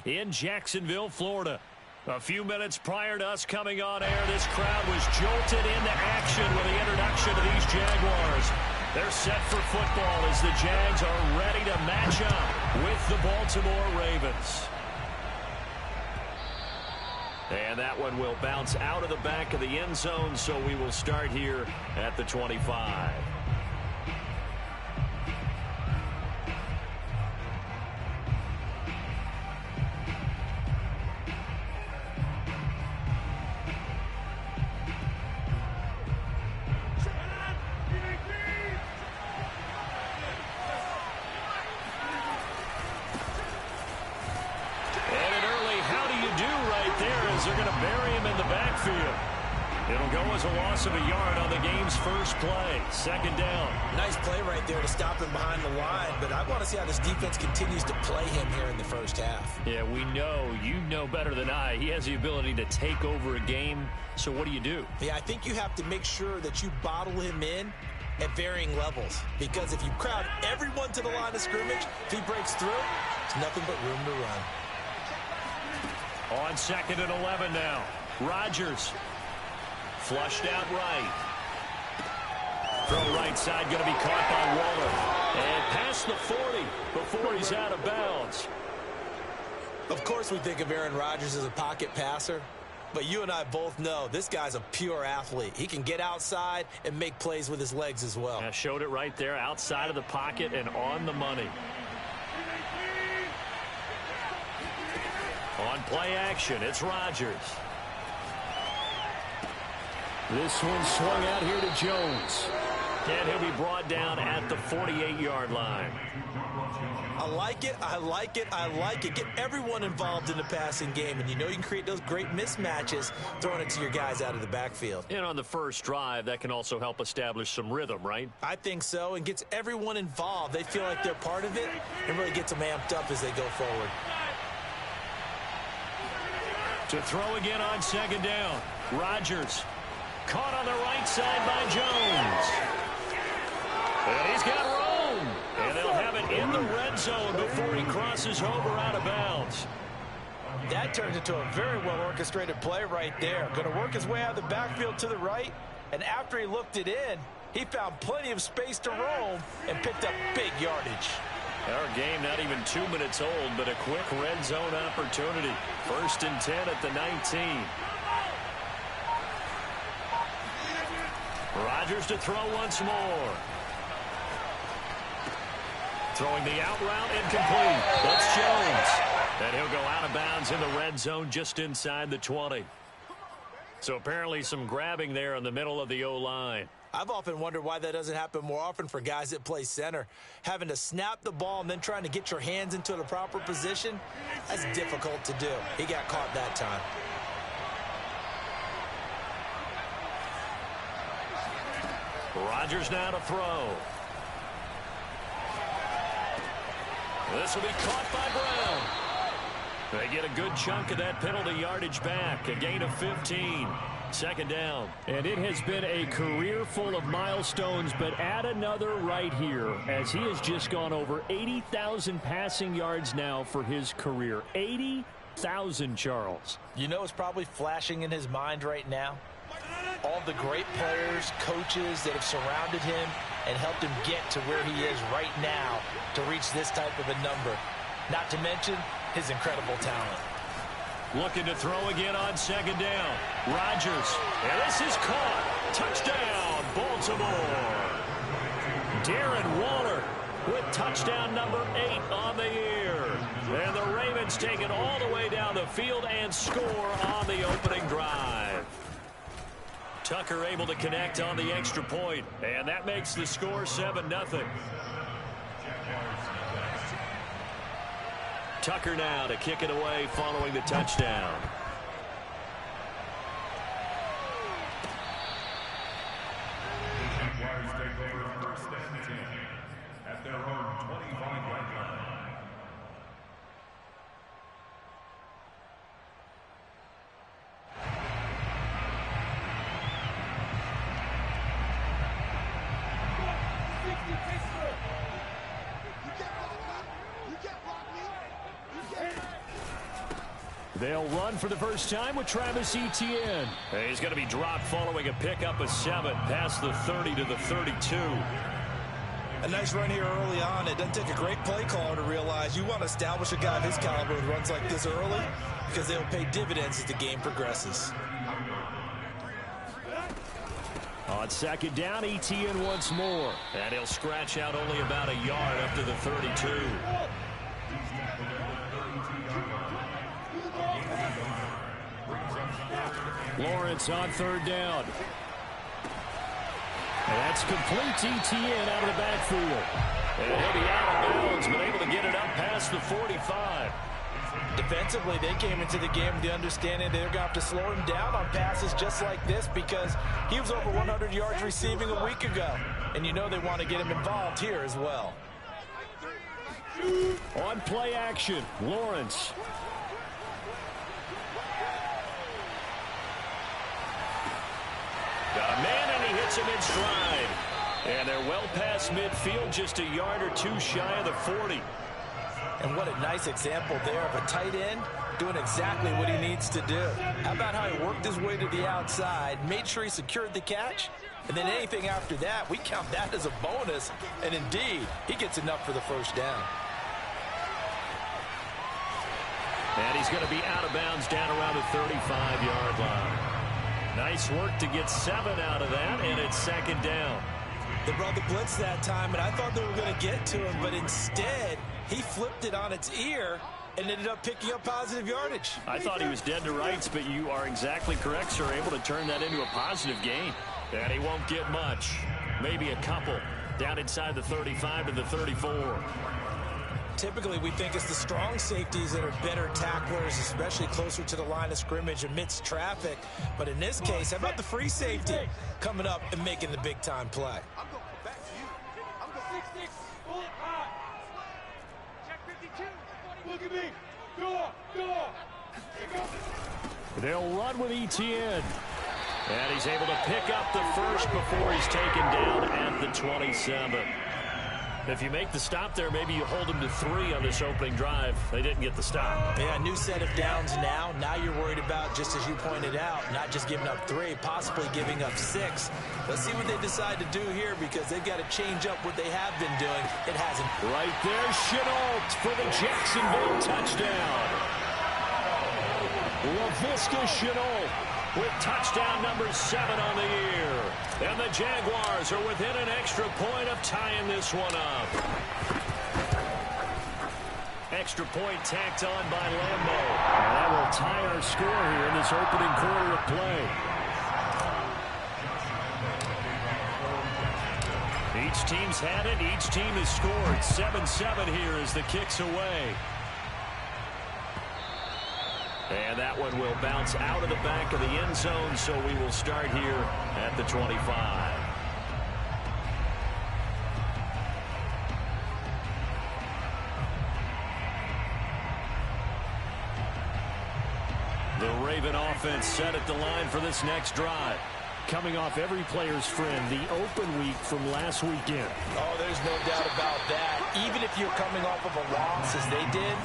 in Jacksonville, Florida. A few minutes prior to us coming on air, this crowd was jolted into action with the introduction of these Jaguars. They're set for football as the Jags are ready to match up with the Baltimore Ravens. And that one will bounce out of the back of the end zone, so we will start here at the 25. They're going to bury him in the backfield. It'll go as a loss of a yard on the game's first play. Second down. Nice play right there to stop him behind the line, but I want to see how this defense continues to play him here in the first half. Yeah, we know. You know better than I. He has the ability to take over a game, so what do? Yeah, I think you have to make sure that you bottle him in at varying levels, because if you crowd everyone to the line of scrimmage, if he breaks through, there's nothing but room to run. On 2nd and 11 now. Rodgers. Flushed out right. Throw right side going to be caught by Waller. And past the 40 before he's out of bounds. Of course we think of Aaron Rodgers as a pocket passer, but you and I both know this guy's a pure athlete. He can get outside and make plays with his legs as well. Yeah, showed it right there outside of the pocket and on the money. On play action, it's Rodgers. This one swung out here to Jones. And he'll be brought down at the 48-yard line. I like it, I like it, I like it. Get everyone involved in the passing game, and you know you can create those great mismatches throwing it to your guys out of the backfield. And on the first drive, that can also help establish some rhythm, right? I think so, and gets everyone involved. They feel like they're part of it and really gets them amped up as they go forward. To throw again on second down. Rodgers caught on the right side by Jones. And he's got room. And they'll have it in the red zone before he crosses over out of bounds. That turns into a very well-orchestrated play right there. Going to work his way out of the backfield to the right. And after he looked it in, he found plenty of space to roam and picked up big yardage. Our game not even 2 minutes old, but a quick red zone opportunity. 1st and 10 at the 19. Rodgers to throw once more. Throwing the out route incomplete. That's Jones. And he'll go out of bounds in the red zone just inside the 20. So apparently some grabbing there in the middle of the O-line. I've often wondered why that doesn't happen more often for guys that play center. Having to snap the ball and then trying to get your hands into the proper position, that's difficult to do. He got caught that time. Rodgers now to throw. This will be caught by Brown. They get a good chunk of that penalty yardage back. A gain of 15. Second down. And it has been a career full of milestones, but add another right here as he has just gone over 80,000 passing yards now for his career. 80,000, Charles. You know it's probably flashing in his mind right now? All the great players, coaches that have surrounded him and helped him get to where he is right now to reach this type of a number. Not to mention his incredible talent. Looking to throw again on second down. Rodgers. And this is caught. Touchdown, Baltimore. Darren Waller with touchdown number 8 on the year. And the Ravens take it all the way down the field and score on the opening drive. Tucker able to connect on the extra point. And that makes the score 7-0. Tucker now to kick it away following the touchdown. At their own 25-yard line. They'll run for the first time with Travis Etienne. He's going to be dropped following a pickup of 7 past the 30 to the 32. A nice run here early on. It doesn't take a great play caller to realize you want to establish a guy of his caliber who runs like this early because they'll pay dividends as the game progresses. On second down, Etienne once more. And he'll scratch out only about a yard up to the 32. Lawrence on third down. And that's complete to Etienne out of the backfield. And he'll be out of bounds, but able to get it up past the 45. Defensively, they came into the game with the understanding they're going to have to slow him down on passes just like this because he was over 100 yards receiving a week ago. And you know they want to get him involved here as well. On play action, Lawrence. Got a man, and he hits him in stride. And they're well past midfield, just a yard or two shy of the 40. And what a nice example there of a tight end doing exactly what he needs to do. How about how he worked his way to the outside, made sure he secured the catch, and then anything after that, we count that as a bonus. And indeed, he gets enough for the first down. And he's going to be out of bounds down around the 35-yard line. Nice work to get 7 out of that, and it's second down. They brought the blitz that time, and I thought they were going to get to him, but instead, he flipped it on its ear and ended up picking up positive yardage. I thought he was dead to rights, but you are exactly correct, sir. Able to turn that into a positive gain. And he won't get much. Maybe a couple. Down inside the 35 to the 34. Typically, we think it's the strong safeties that are better tacklers, especially closer to the line of scrimmage amidst traffic. But in this case, how about the free safety coming up and making the big-time play? I'm going back to you. I'm going 6-6. Pull it high. Check 52. Look at me. Go. They'll run with Etienne. And he's able to pick up the first before he's taken down at the 27. If you make the stop there, maybe you hold them to 3 on this opening drive. They didn't get the stop. Yeah, new set of downs now. Now you're worried about, just as you pointed out, not just giving up 3, possibly giving up 6. Let's see what they decide to do here because they've got to change up what they have been doing. It hasn't. Right there, Chenault for the Jacksonville touchdown. LaVisca Chenault with touchdown number 7 on the year. And the Jaguars are within an extra point of tying this one up. Extra point tacked on by Lambeau. And that will tie our score here in this opening quarter of play. Each team's had it. Each team has scored. 7-7 here as the kick's away. And that one will bounce out of the back of the end zone, so we will start here at the 25. The Raven offense set at the line for this next drive. Coming off every player's friend, the open week from last weekend. Oh, there's no doubt about that. Even if you're coming off of a loss as they did,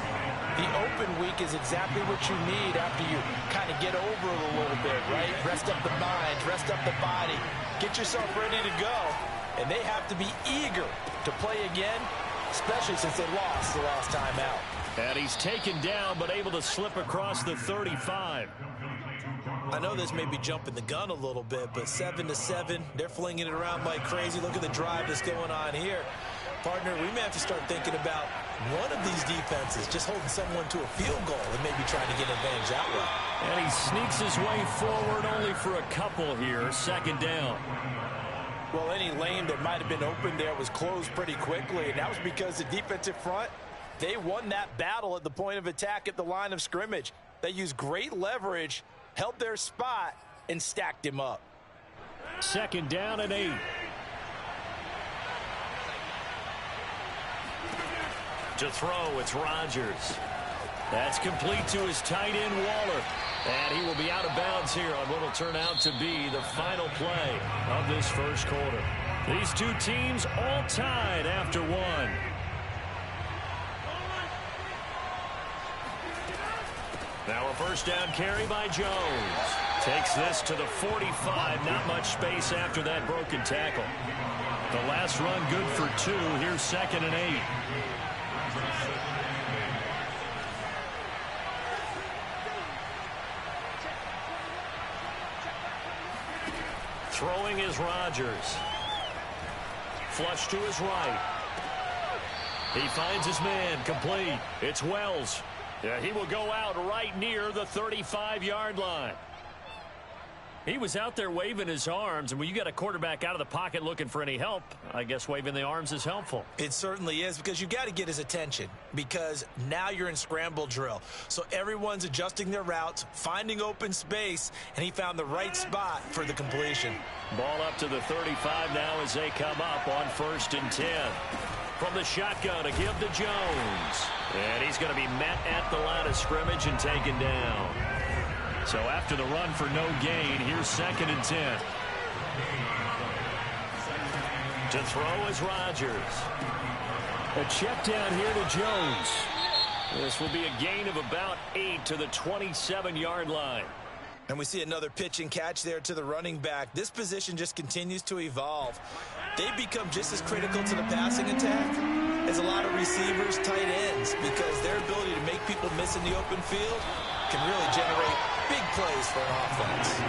the open week is exactly what you need after you kind of get over it a little bit, right? Rest up the mind, rest up the body, get yourself ready to go. And they have to be eager to play again, especially since they lost the last time out. And he's taken down, but able to slip across the 35. I know this may be jumping the gun a little bit, but 7-7, they're flinging it around like crazy. Look at the drive that's going on here. Partner, we may have to start thinking about one of these defenses just holding someone to a field goal and maybe trying to get an advantage that way. And he sneaks his way forward only for a couple here. Second down. Well, any lane that might have been open there was closed pretty quickly, and that was because the defensive front, they won that battle at the point of attack at the line of scrimmage. They used great leverage, held their spot, and stacked him up. Second down and 8. To throw, it's Rodgers. That's complete to his tight end, Waller. And he will be out of bounds here on what will turn out to be the final play of this first quarter. These two teams all tied after one. Now a first down carry by Jones. Takes this to the 45. Not much space after that broken tackle. The last run good for 2. Here's 2nd and 8. Throwing is Rodgers. Flush to his right. He finds his man. Complete. It's Wells. Yeah, he will go out right near the 35-yard line. He was out there waving his arms, and when you got a quarterback out of the pocket looking for any help, I guess waving the arms is helpful. It certainly is, because you got to get his attention, because now you're in scramble drill. So everyone's adjusting their routes, finding open space, and he found the right spot for the completion. Ball up to the 35 now as they come up on 1st and 10. From the shotgun, a give to Jones. And he's going to be met at the line of scrimmage and taken down. So after the run for no gain, here's 2nd and 10. To throw is Rodgers. A check down here to Jones. This will be a gain of about 8 to the 27-yard line. And we see another pitch and catch there to the running back. This position just continues to evolve. They become just as critical to the passing attack as a lot of receivers, tight ends, because their ability to make people miss in the open field can really generate big plays for an offense.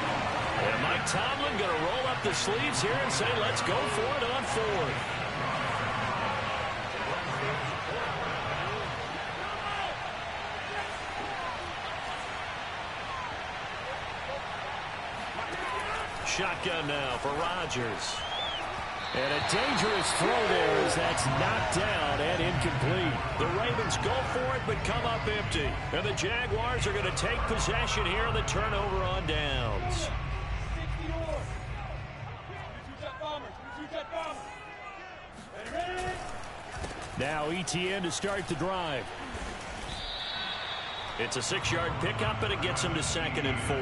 And Mike Tomlin going to roll up the sleeves here and say, let's go for it on 4th. Shotgun now for Rodgers. And a dangerous throw there as that's knocked down and incomplete. The Ravens go for it but come up empty. And the Jaguars are going to take possession here on the turnover on downs. Now ETN to start the drive. It's a 6-yard pickup, and it gets him to 2nd and 4.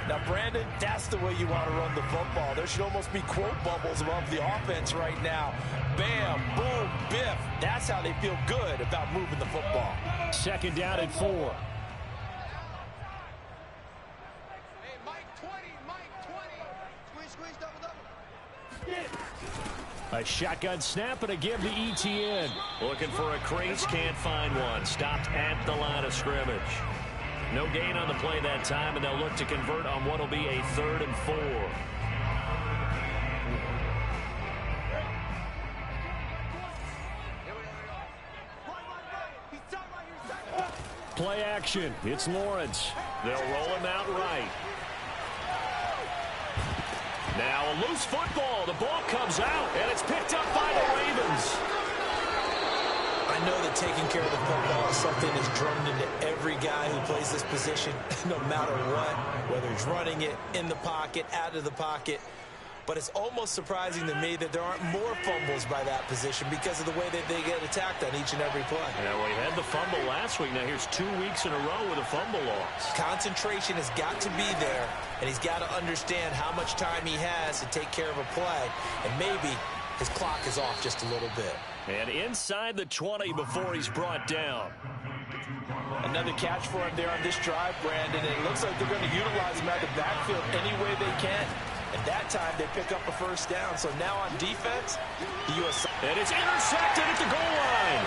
Now, Brandon, that's the way you want to run the football. There should almost be quote bubbles above the offense right now. Bam, boom, biff. That's how they feel good about moving the football. 2nd down and 4. Hey, Mike 20, Mike 20. Squeeze, double. A shotgun snap and a give to ETN. Looking for a crease, can't find one. Stopped at the line of scrimmage. No gain on the play that time, and they'll look to convert on what will be a 3rd and 4. Play action. It's Lawrence. They'll roll him out right. Now a loose football. The ball comes out, and it's picked up by the Ravens. I know that taking care of the football is something that's drummed into every guy who plays this position, no matter what, whether he's running it, in the pocket, out of the pocket. But it's almost surprising to me that there aren't more fumbles by that position because of the way that they get attacked on each and every play. Yeah, well, he had the fumble last week. Now here's 2 weeks in a row with a fumble loss. Concentration has got to be there, and he's got to understand how much time he has to take care of a play, and maybe his clock is off just a little bit. And inside the 20 before he's brought down. Another catch for him there on this drive, Brandon. And it looks like they're going to utilize him out of the backfield any way they can. And that time they pick up a first down. So now on defense, the U.S. And it's intercepted at the goal line.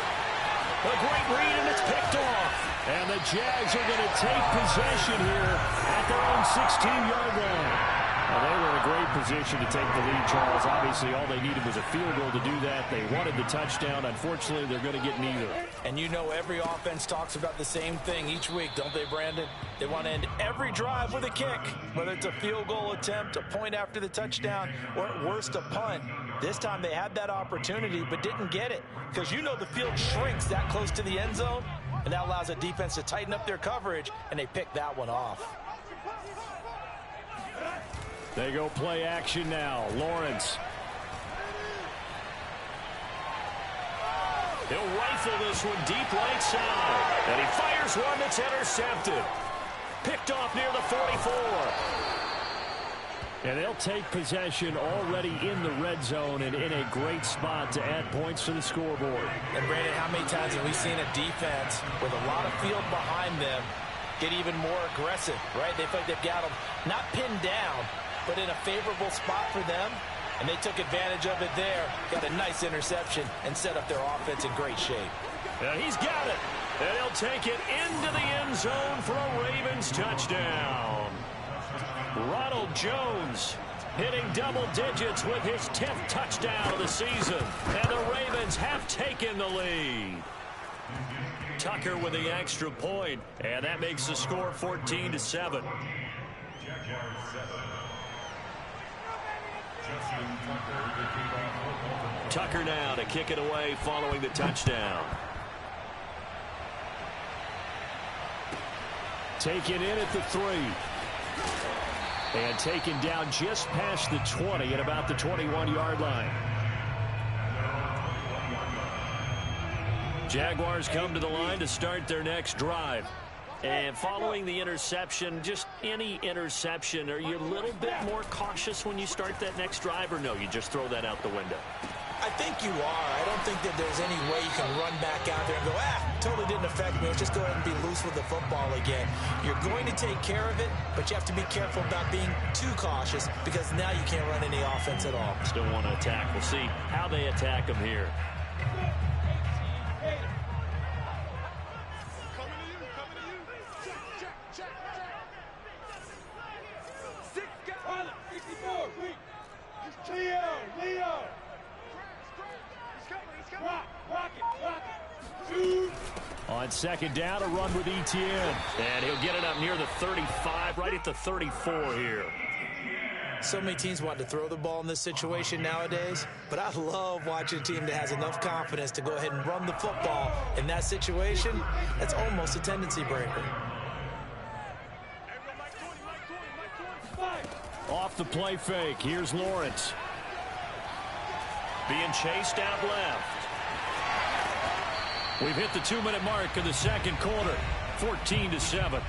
A great read, and it's picked off. And the Jags are going to take possession here at their own 16-yard line. Well, they were in a great position to take the lead, Charles. Obviously, all they needed was a field goal to do that. They wanted the touchdown. Unfortunately, they're going to get neither. And you know every offense talks about the same thing each week, don't they, Brandon? They want to end every drive with a kick, whether it's a field goal attempt, a point after the touchdown, or at worst, a punt. This time they had that opportunity but didn't get it because you know the field shrinks that close to the end zone, and that allows a defense to tighten up their coverage, and they pick that one off. They go play action now. Lawrence. He'll rifle this one deep right side. And he fires one that's intercepted. Picked off near the 44. And they'll take possession already in the red zone and in a great spot to add points to the scoreboard. And, Brandon, how many times have we seen a defense with a lot of field behind them get even more aggressive, right? They feel like they've got them not pinned down, but in a favorable spot for them, and they took advantage of it there. Got a nice interception and set up their offense in great shape. And he's got it. And he'll take it into the end zone for a Ravens touchdown. Ronald Jones hitting double digits with his 10th touchdown of the season. And the Ravens have taken the lead. Tucker with the extra point, and that makes the score 14-7. Tucker now to kick it away following the touchdown. Taken in at the 3. And taken down just past the 20 at about the 21-yard line. Jaguars come to the line to start their next drive. And following the interception, just any interception, are you a little bit more cautious when you start that next drive, or no, you just throw that out the window? I think you are. I don't think that there's any way you can run back out there and go, totally didn't affect me. Let's just go ahead and be loose with the football again. You're going to take care of it, but you have to be careful about being too cautious because now you can't run any offense at all. Still want to attack. We'll see how they attack them here. On second down, a run with Etienne. And he'll get it up near the 35, right at the 34 here. So many teams want to throw the ball in this situation nowadays, but I love watching a team that has enough confidence to go ahead and run the football in that situation. That's almost a tendency breaker. Off the play fake, here's Lawrence. Being chased out left. We've hit the 2-minute mark in the second quarter, 14-7.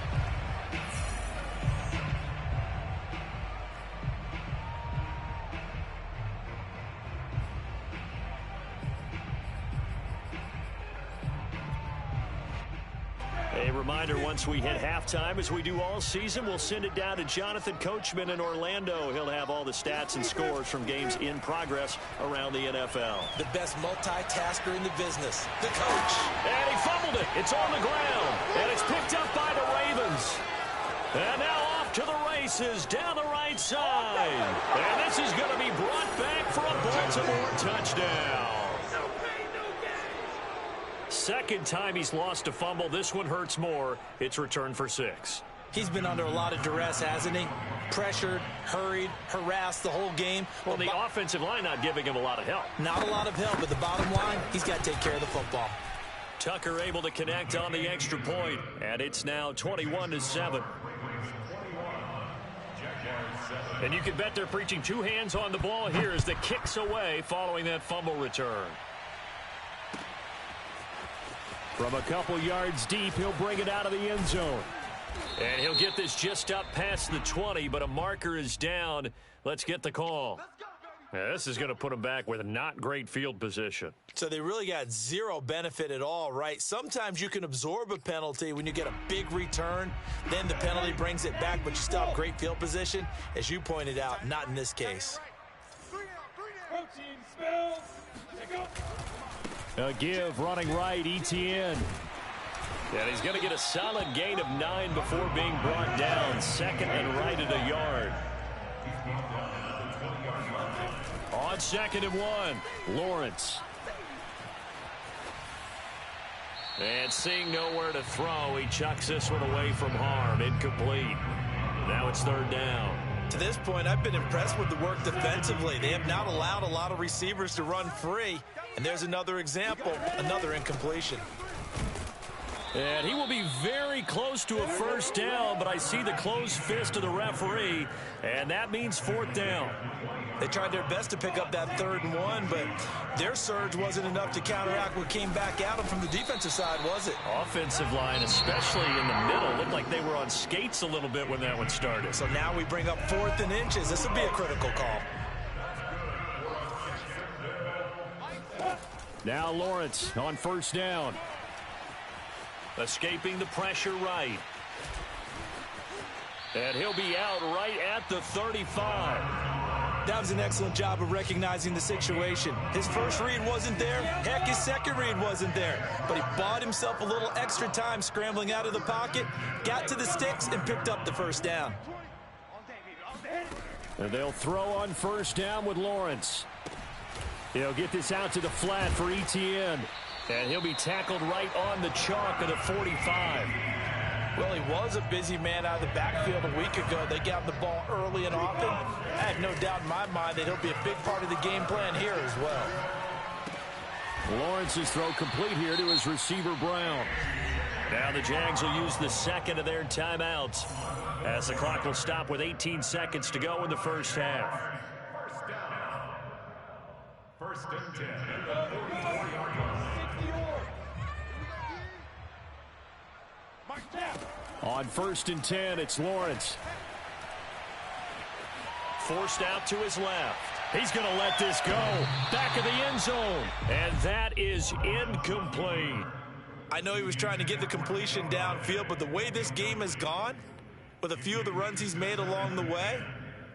A reminder, once we hit halftime, as we do all season, we'll send it down to Jonathan Coachman in Orlando. He'll have all the stats and scores from games in progress around the NFL. The best multitasker in the business, the coach. And he fumbled it. It's on the ground. And it's picked up by the Ravens. And now off to the races down the right side. And this is going to be brought back for a Baltimore touchdown. Second time he's lost a fumble. This one hurts more. It's returned for 6. He's been under a lot of duress, hasn't he? Pressured, hurried, harassed the whole game. Well, the offensive line not giving him a lot of help. Not a lot of help, but the bottom line, he's got to take care of the football. Tucker able to connect on the extra point, and it's now 21-7. And you can bet they're preaching 2 hands on the ball here as the kicks away following that fumble return. From a couple yards deep, he'll bring it out of the end zone. And he'll get this just up past the 20, but a marker is down. Let's get the call. Yeah, this is going to put him back with a not great field position. So they really got zero benefit at all, right? Sometimes you can absorb a penalty when you get a big return. Then the penalty brings it back, but you still have great field position. As you pointed out, not in this case. A give running right, Etienne. And he's going to get a solid gain of 9 before being brought down. Second and right at a yard. On 2nd and 1, Lawrence. And seeing nowhere to throw, he chucks this one away from harm. Incomplete. Now it's 3rd down. To this point, I've been impressed with the work defensively. They have not allowed a lot of receivers to run free. And there's another example, another incompletion. And he will be very close to a 1st down, but I see the closed fist of the referee, and that means 4th down. They tried their best to pick up that 3rd and 1, but their surge wasn't enough to counteract what came back at them from the defensive side, was it? Offensive line, especially in the middle, looked like they were on skates a little bit when that one started. So now we bring up 4th and inches. This will be a critical call. Now Lawrence on 1st down. Escaping the pressure right. And he'll be out right at the 35. That was an excellent job of recognizing the situation. His first read wasn't there. Heck, his second read wasn't there. But he bought himself a little extra time scrambling out of the pocket, got to the sticks, and picked up the first down. And they'll throw on first down with Lawrence. He'll get this out to the flat for Etienne. And he'll be tackled right on the chalk of the 45. Well, he was a busy man out of the backfield a week ago. They got him the ball early and often. I have no doubt in my mind that he'll be a big part of the game plan here as well. Lawrence's throw complete here to his receiver, Brown. Now the Jags will use the second of their timeouts as the clock will stop with 18 seconds to go in the first half. First and 10 at the 44-yard line. On first and 10, it's Lawrence. Forced out to his left. He's going to let this go. Back of the end zone. And that is incomplete. I know he was trying to get the completion downfield, but the way this game has gone, with a few of the runs he's made along the way,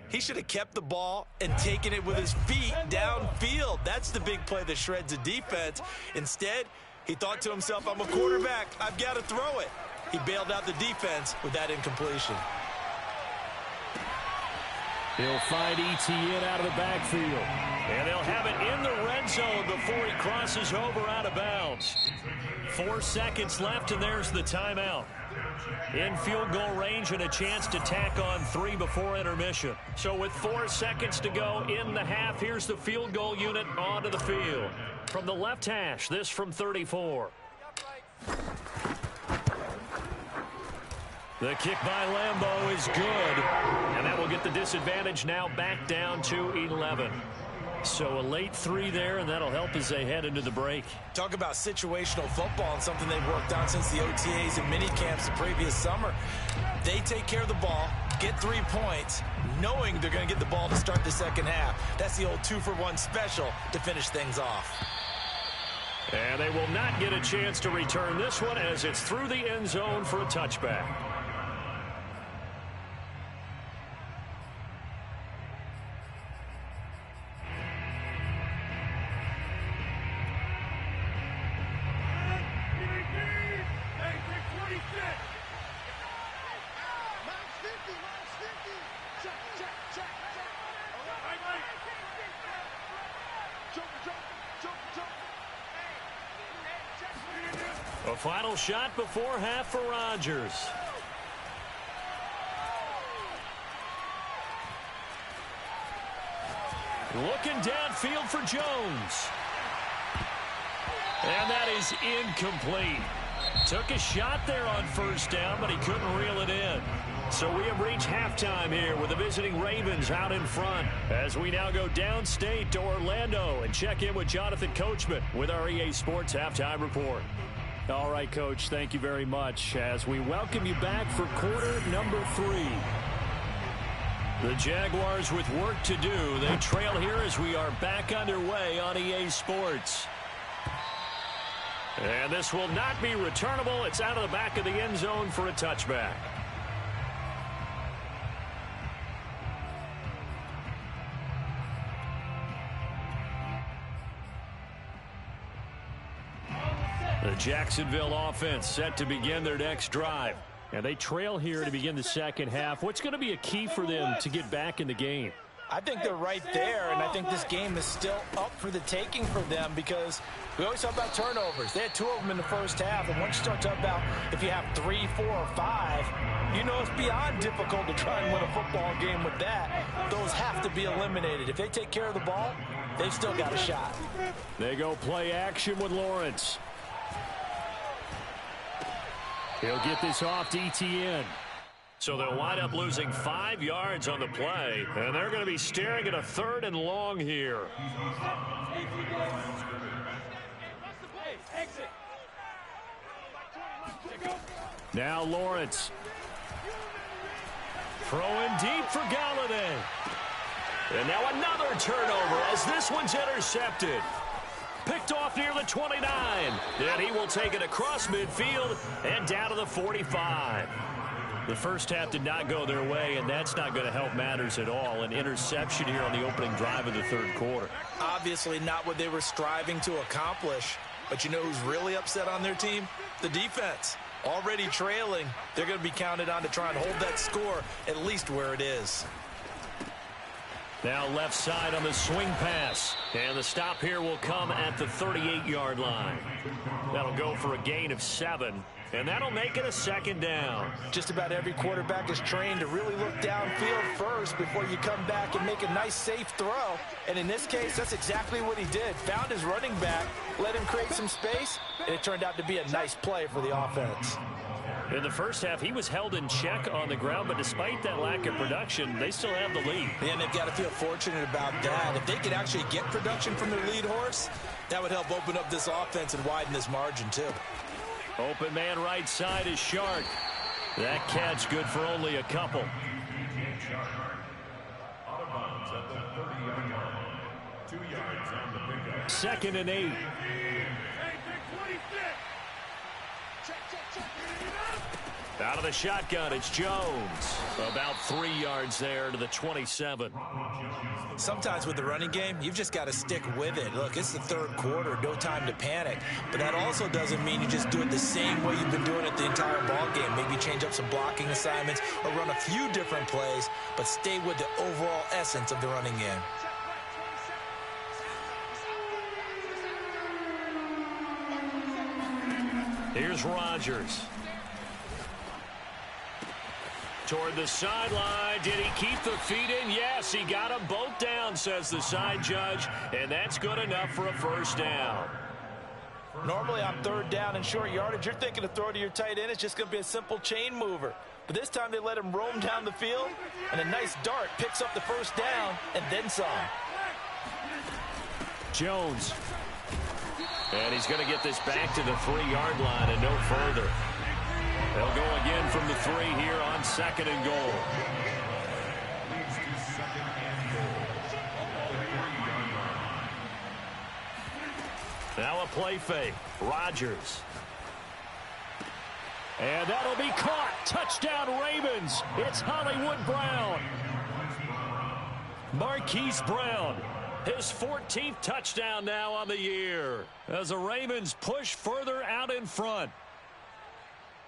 he should have kept the ball and taken it with his feet downfield. That's the big play that shreds a defense. Instead, he thought to himself, I'm a quarterback. I've got to throw it. He bailed out the defense with that incompletion. He'll find Etienne out of the backfield. And they'll have it in the red zone before he crosses over out of bounds. 4 seconds left, and there's the timeout. In field goal range and a chance to tack on 3 before intermission. So with 4 seconds to go in the half, here's the field goal unit onto the field. From the left hash, this from 34. The kick by Lambeau is good. And that will get the disadvantage now back down to 11. So a late 3 there, and that'll help as they head into the break. Talk about situational football and something they've worked on since the OTAs and mini camps the previous summer. They take care of the ball, get 3 points, knowing they're going to get the ball to start the second half. That's the old 2-for-1 special to finish things off. And they will not get a chance to return this one as it's through the end zone for a touchback. A final shot before half for Rodgers. Looking downfield for Jones. And that is incomplete. Took a shot there on first down, but he couldn't reel it in. So we have reached halftime here with the visiting Ravens out in front as we now go downstate to Orlando and check in with Jonathan Coachman with our EA Sports Halftime Report. All right, Coach, thank you very much as we welcome you back for quarter number 3. The Jaguars with work to do. They trail here as we are back underway on EA Sports. And this will not be returnable. It's out of the back of the end zone for a touchback. The Jacksonville offense set to begin their next drive. And they trail here to begin the second half. What's going to be a key for them to get back in the game? I think they're right there, and I think this game is still up for the taking for them because we always talk about turnovers. They had 2 of them in the first half, and once you start talking about if you have 3, 4, or 5, you know it's beyond difficult to try and win a football game with that. Those have to be eliminated. If they take care of the ball, they've still got a shot. They go play action with Lawrence. He'll get this off to Etienne. So they'll wind up losing 5 yards on the play, and they're going to be staring at a 3rd and long here. Now Lawrence. Throwing deep for Galladay. And now another turnover as this one's intercepted. Picked off near the 29. And he will take it across midfield and down to the 45. The first half did not go their way, and that's not going to help matters at all. An interception here on the opening drive of the third quarter. Obviously not what they were striving to accomplish. But you know who's really upset on their team? The defense. Already trailing, they're going to be counted on to try and hold that score at least where it is. Now left side on the swing pass. And the stop here will come at the 38-yard line. That'll go for a gain of 7. And that'll make it a second down. Just about every quarterback is trained to really look downfield first before you come back and make a nice, safe throw. And in this case, that's exactly what he did. Found his running back, let him create some space, and it turned out to be a nice play for the offense. In the first half, he was held in check on the ground, but despite that lack of production, they still have the lead. And they've got to feel fortunate about that. If they could actually get production from their lead horse, that would help open up this offense and widen this margin, too. Open man right side is Shark. That catch good for only a couple. Out of bounds at the 30-yard line. 2 yards on the pickup. 2nd and 8. Out of the shotgun, it's Jones. About 3 yards there to the 27. Sometimes with the running game, you've just got to stick with it. Look, it's the third quarter, no time to panic. But that also doesn't mean you just do it the same way you've been doing it the entire ball game. Maybe change up some blocking assignments or run a few different plays, but stay with the overall essence of the running game. Here's Rodgers. Toward the sideline. Did he keep the feet in? Yes, he got them both down, says the side judge, and that's good enough for a first down. Normally on third down and short yardage, you're thinking to throw to your tight end. It's just going to be a simple chain mover. But this time they let him roam down the field, and a nice dart picks up the first down and then some. Jones. And he's going to get this back to the 3-yard line and no further. They'll go again from the 3 here on 2nd and goal. Now a play fake. Rodgers. And that'll be caught. Touchdown Ravens. It's Hollywood Brown. Marquise Brown. His 14th touchdown now on the year as the Ravens push further out in front.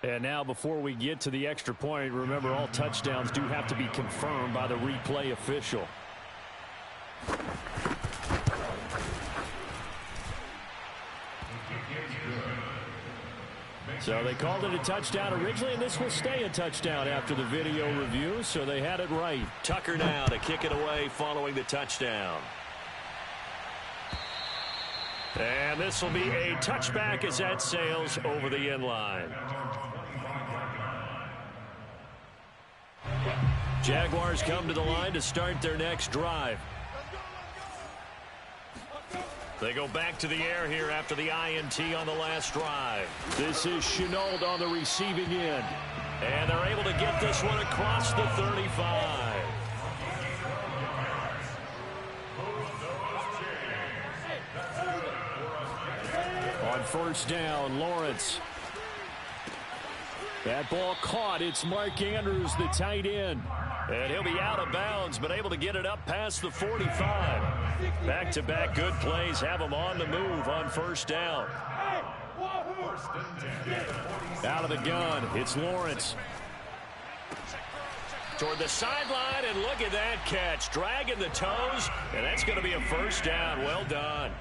And now before we get to the extra point, remember all touchdowns do have to be confirmed by the replay official. So they called it a touchdown originally, and this will stay a touchdown after the video review, so they had it right. Tucker now to kick it away following the touchdown. And this will be a touchback as that sails over the end line. Jaguars come to the line to start their next drive. They go back to the air here after the INT on the last drive. This is Chenault on the receiving end. And they're able to get this one across the 35. On first down, Lawrence. That ball caught. It's Mark Andrews, the tight end. And he'll be out of bounds, but able to get it up past the 45. Back-to-back good plays have him on the move on first down. Out of the gun, it's Lawrence. Toward the sideline, and look at that catch. Dragging the toes, and that's going to be a first down. Well done.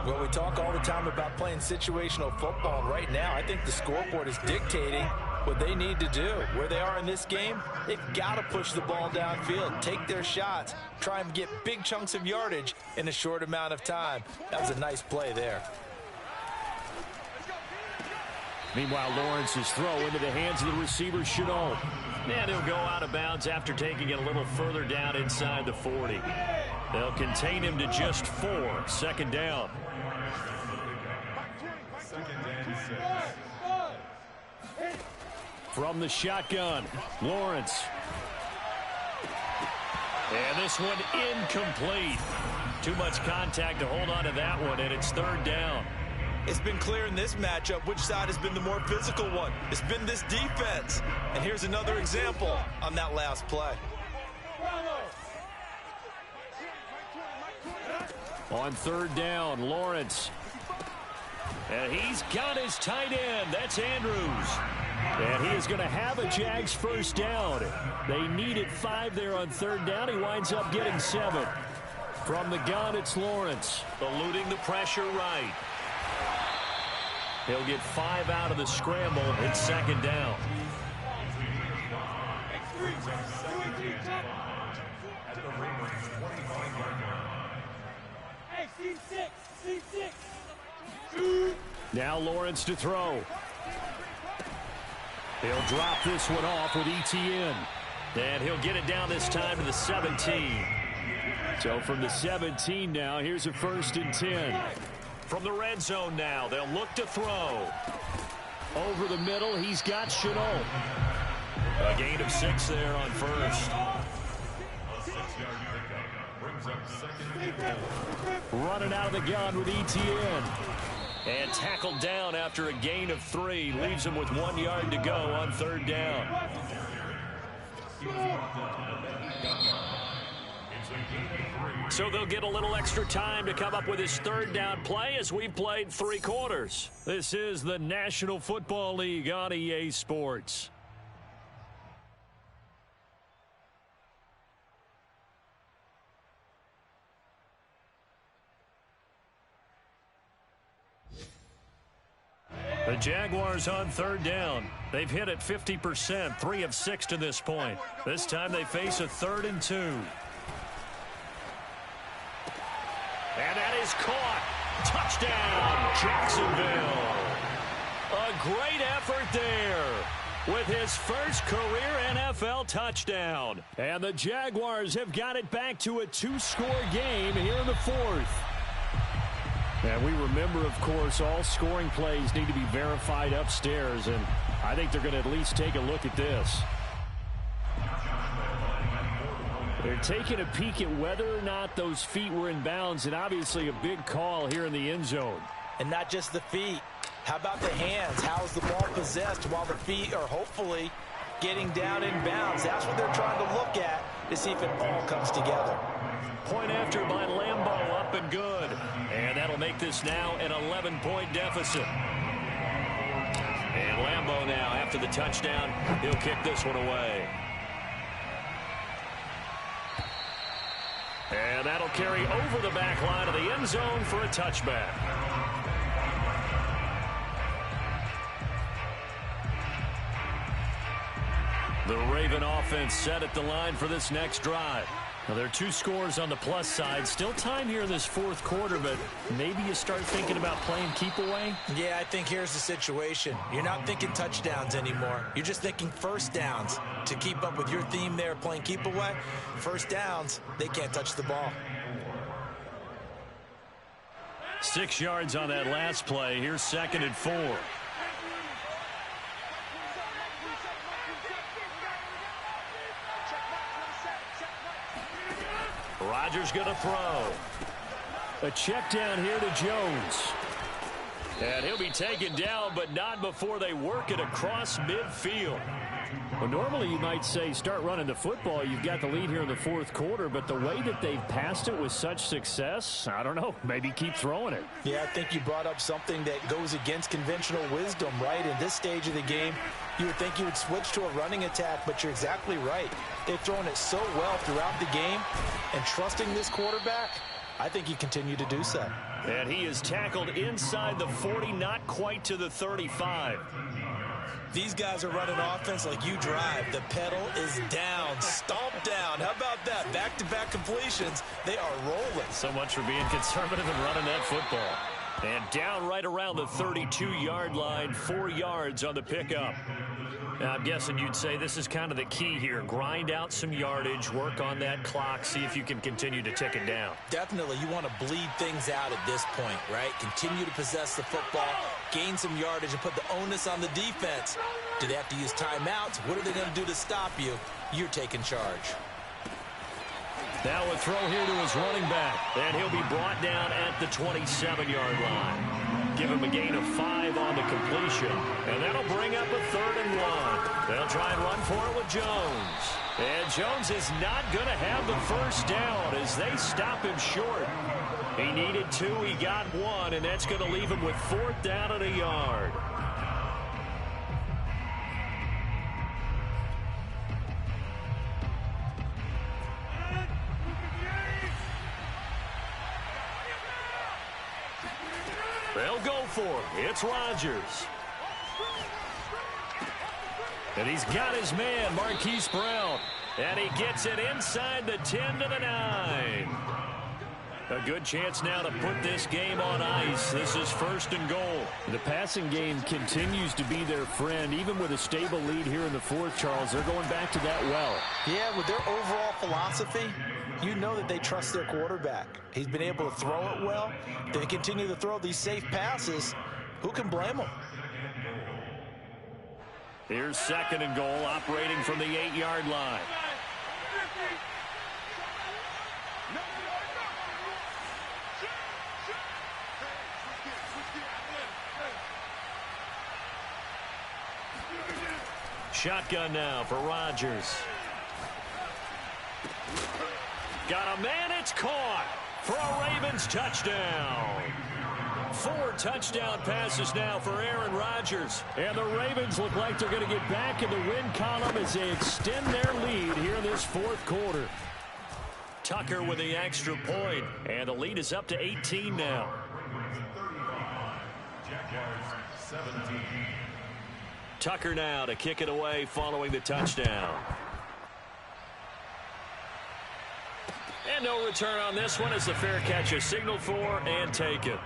Well, we talk all the time about playing situational football, and right now I think the scoreboard is dictating what they need to do. Where they are in this game, they've got to push the ball downfield, take their shots, try and get big chunks of yardage in a short amount of time. That was a nice play there. Meanwhile, Lawrence's throw into the hands of the receiver, Chenault. And he'll go out of bounds after taking it a little further down inside the 40. They'll contain him to just 4. Second down. From the shotgun, Lawrence. And this one incomplete. Too much contact to hold on to that one, and it's third down. It's been clear in this matchup which side has been the more physical one. It's been this defense. And here's another example on that last play. On third down, Lawrence. And he's got his tight end. That's Andrews. And he is going to have a Jags first down. They needed 5 there on third down. He winds up getting 7. From the gun, it's Lawrence. Eluding the pressure right. He'll get 5 out of the scramble. It's second down. Now Lawrence to throw. He'll drop this one off with ETN. And he'll get it down this time to the 17. So from the 17 now, here's a 1st and 10. From the red zone now, they'll look to throw. Over the middle, he's got Chenault. A gain of 6 there on first. Running out of the gun with ETN. And tackled down after a gain of 3. Leaves him with 1 yard to go on third down. So they'll get a little extra time to come up with his third down play as we played 3 quarters. This is the National Football League on EA Sports. The Jaguars on third down. They've hit it 50%, 3 of 6 to this point. This time they face a 3rd and 2. And that is caught. Touchdown, Jacksonville. A great effort there with his first career NFL touchdown. And the Jaguars have got it back to a 2-score game here in the 4th. And we remember, of course, all scoring plays need to be verified upstairs, and I think they're going to at least take a look at this. They're taking a peek at whether or not those feet were in bounds, and obviously a big call here in the end zone. And not just the feet. How about the hands? How is the ball possessed while the feet are hopefully getting down in bounds? That's what they're trying to look at to see if it all comes together. Point after by Lambeau, up and good. And that'll make this now an 11-point deficit. And Lambeau now, after the touchdown, he'll kick this one away. And that'll carry over the back line of the end zone for a touchback. The Raven offense set at the line for this next drive. Now, there are 2 scores on the plus side. Still time here in this 4th quarter, but maybe you start thinking about playing keep away? Yeah, I think here's the situation. You're not thinking touchdowns anymore. You're just thinking first downs. To keep up with your theme there, playing keep away, first downs, they can't touch the ball. 6 yards on that last play. Here's 2nd and 4. Rodgers going to throw. A check down here to Jones. And he'll be taken down, but not before they work it across midfield. Well, normally you might say start running the football. You've got the lead here in the 4th quarter, but the way that they've passed it with such success, I don't know, maybe keep throwing it. Yeah, I think you brought up something that goes against conventional wisdom, right? In this stage of the game, you would think you would switch to a running attack, but you're exactly right. They've thrown it so well throughout the game, and trusting this quarterback, I think you continue to do so. And he is tackled inside the 40, not quite to the 35. These guys are running offense like you drive. The pedal is down, stomped down. How about that? Back-to-back completions. They are rolling. So much for being conservative and running that football. And down right around the 32-yard line, 4 yards on the pickup. Now, I'm guessing you'd say this is kind of the key here. Grind out some yardage, work on that clock, see if you can continue to tick it down. Definitely. You want to bleed things out at this point, right? Continue to possess the football, gain some yardage, and put the onus on the defense. Do they have to use timeouts? What are they going to do to stop you? You're taking charge. Now a throw here to his running back, and he'll be brought down at the 27-yard line. give him a gain of 5 on the completion. And that'll bring up a 3rd and 1. They'll try and run for it with Jones. And Jones is not going to have the first down as they stop him short. He needed 2, he got 1, and that's going to leave him with 4th down and a yard. They'll go for it. It's Rodgers. And he's got his man, Marquise Brown. And he gets it inside the 10 to the 9. A good chance now to put this game on ice. This is 1st and goal. The passing game continues to be their friend. Even with a stable lead here in the 4th, Charles, they're going back to that well. Yeah, with their overall philosophy, you know that they trust their quarterback. He's been able to throw it well. They continue to throw these safe passes. Who can blame them? Here's 2nd and goal, operating from the 8-yard line. Shotgun now for Rodgers. Got a man, it's caught for a Ravens touchdown. 4 touchdown passes now for Aaron Rodgers. And the Ravens look like they're going to get back in the win column as they extend their lead here in this 4th quarter. Tucker with the extra point, and the lead is up to 18 now. Tucker now to kick it away following the touchdown. And no return on this one as the fair catch is signaled for and taken.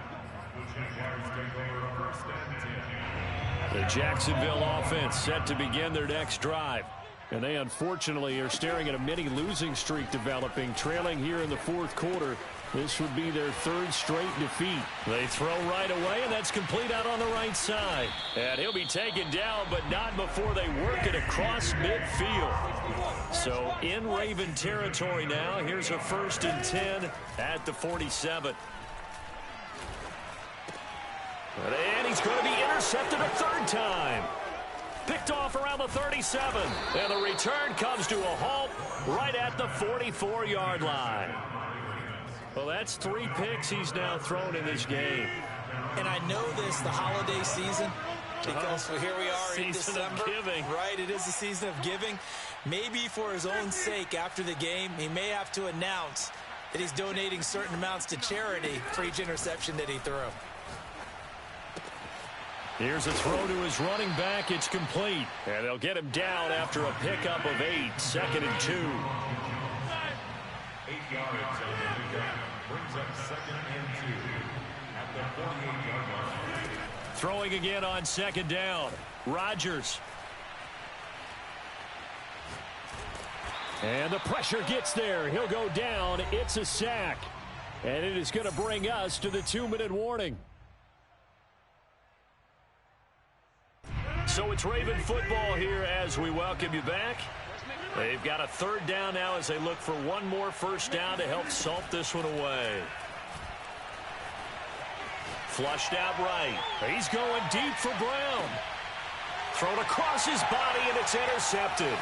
The Jacksonville offense set to begin their next drive. And they unfortunately are staring at a mini losing streak developing, trailing here in the 4th quarter. This would be their 3rd straight defeat. They throw right away, and that's complete out on the right side. And he'll be taken down, but not before they work it across midfield. So in Raven territory now. Here's a 1st and 10 at the 47. And he's going to be intercepted a 3rd time. Picked off around the 37. And the return comes to a halt right at the 44-yard line. Well, that's 3 picks he's now thrown in this game. And I know this, the holiday season, because here we are in December. Season of giving. Right, it is the season of giving. Maybe for his own sake after the game, he may have to announce that he's donating certain amounts to charity for each interception that he threw. Here's a throw to his running back. It's complete. And they'll get him down after a pickup of 8. 2nd and 2. 8 yards on the pickup. Brings up 2nd and 2 at the 48-yard line. Throwing again on 2nd down. Rodgers. And the pressure gets there. He'll go down. It's a sack. And it is going to bring us to the 2-minute warning. So it's Raven football here as we welcome you back. They've got a 3rd down now as they look for one more 1st down to help salt this one away. Flushed out right. He's going deep for Brown. Thrown across his body, and it's intercepted.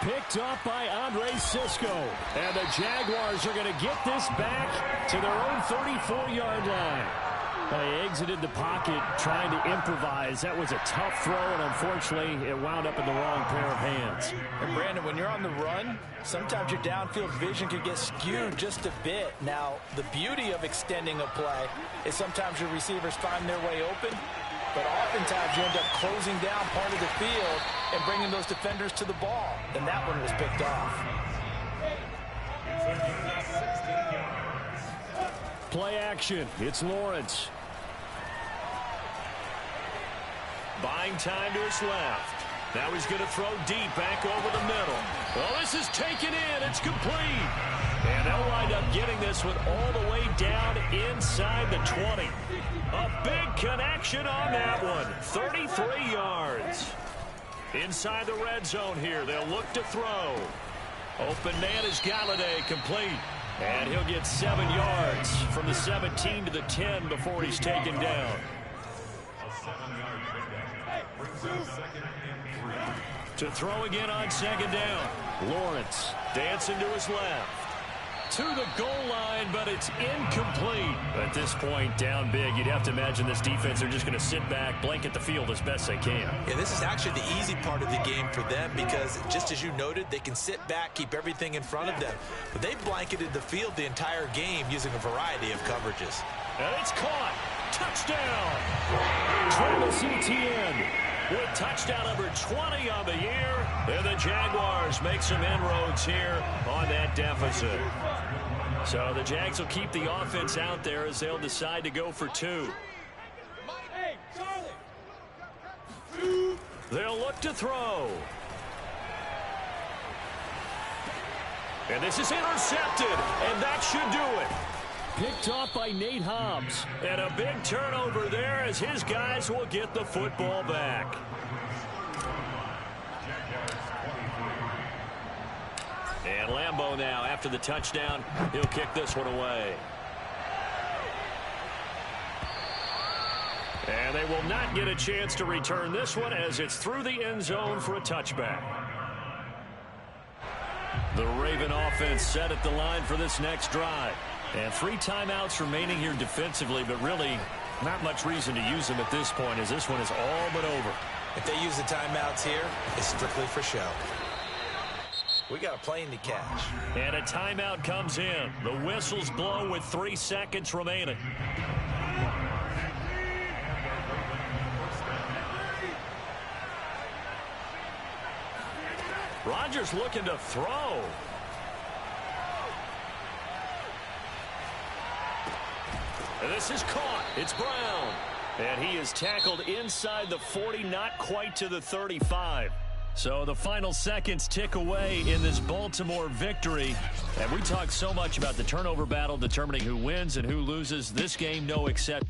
Picked up by Andre Sisco. And the Jaguars are going to get this back to their own 34-yard line. They exited the pocket trying to improvise. That was a tough throw, and unfortunately, it wound up in the wrong pair of hands. And Brandon, when you're on the run, sometimes your downfield vision can get skewed just a bit. Now, the beauty of extending a play is sometimes your receivers find their way open, but oftentimes you end up closing down part of the field and bringing those defenders to the ball. And that one was picked off. Play action. It's Lawrence. Buying time to his left. Now he's going to throw deep back over the middle. Well, this is taken in. It's complete. And they'll wind up getting this one all the way down inside the 20. A big connection on that one. 33 yards. Inside the red zone here. They'll look to throw. Open man is Galladay, complete. And he'll get 7 yards from the 17 to the 10 before he's taken down. 7-yard pickup. Brings up second and 3. To throw again on second down. Lawrence dancing to his left. To the goal line, but it's incomplete. At this point, down big, you'd have to imagine this defense are just going to sit back, blanket the field as best they can. Yeah, this is actually the easy part of the game for them because, just as you noted, they can sit back, keep everything in front of them. But they've blanketed the field the entire game using a variety of coverages. And it's caught. Touchdown. Travis Etienne with touchdown number 20 on the year. And the Jaguars make some inroads here on that deficit. So the Jags will keep the offense out there as they'll decide to go for 2. Hey, Charlie. They'll look to throw. And this is intercepted, and that should do it. Picked off by Nate Hobbs. And a big turnover there as his guys will get the football back. And Lambeau now, after the touchdown, he'll kick this one away. And they will not get a chance to return this one as it's through the end zone for a touchback. The Raven offense set at the line for this next drive. And 3 timeouts remaining here defensively, but really not much reason to use them at this point as this one is all but over. If they use the timeouts here, it's strictly for show. We got a plane to catch. And a timeout comes in. The whistles blow with 3 seconds remaining. Rodgers looking to throw. And this is caught. It's Brown. And he is tackled inside the 40, not quite to the 35. So the final seconds tick away in this Baltimore victory. And we talk so much about the turnover battle determining who wins and who loses. This game, no exception.